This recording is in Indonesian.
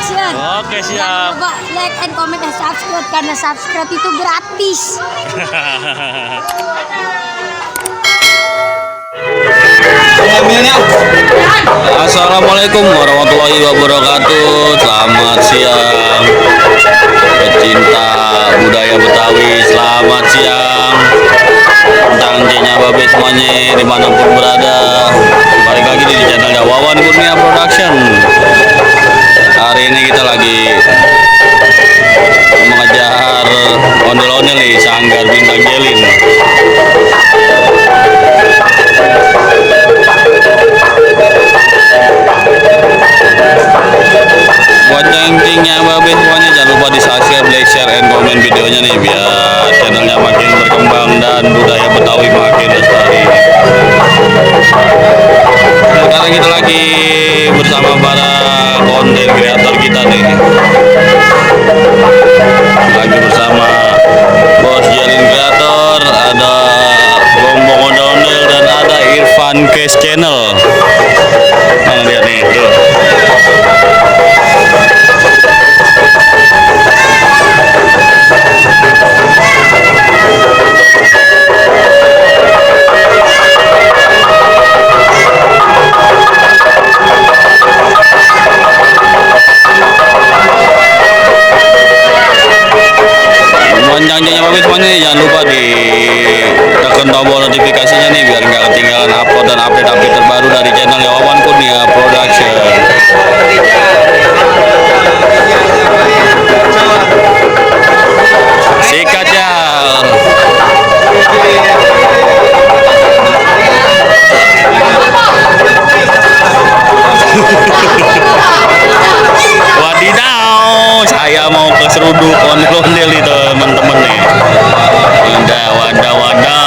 Production. Oke, Jangan siap. lupa like and comment dan subscribe karena subscribe itu gratis. Assalamualaikum warahmatullahi wabarakatuh. Selamat siang pecinta budaya Betawi. Selamat siang tangcinya babe semuanya dimanapun berada. Balik lagi di channelnya Wawan Kurnia Production. Hari ini kita lagi mengejar ondel-ondel nih, Sanggar Bintang Jelin. Buat cengkingnya babe semuanya, jangan lupa di subscribe, like, share, and komen videonya nih, biar channelnya makin berkembang dan budaya Betawi makin lestari. Sekarang kita lagi bersama para konten kreator kita nih, lagi bersama Bos Jelin Kreator, ada Gombong Ondel dan ada Irfan Case Channel. Nah, lihat nih tuh. Jangan lupa semuanya, jangan lupa di tekan tombol notifikasinya nih biar nggak ketinggalan upload dan update terbaru dari channelnya Wawan Kurnia Production. Sikat ya. Wadidaw, saya mau ke seruduk ondel-ondel itu teman-teman nih. Wadaw.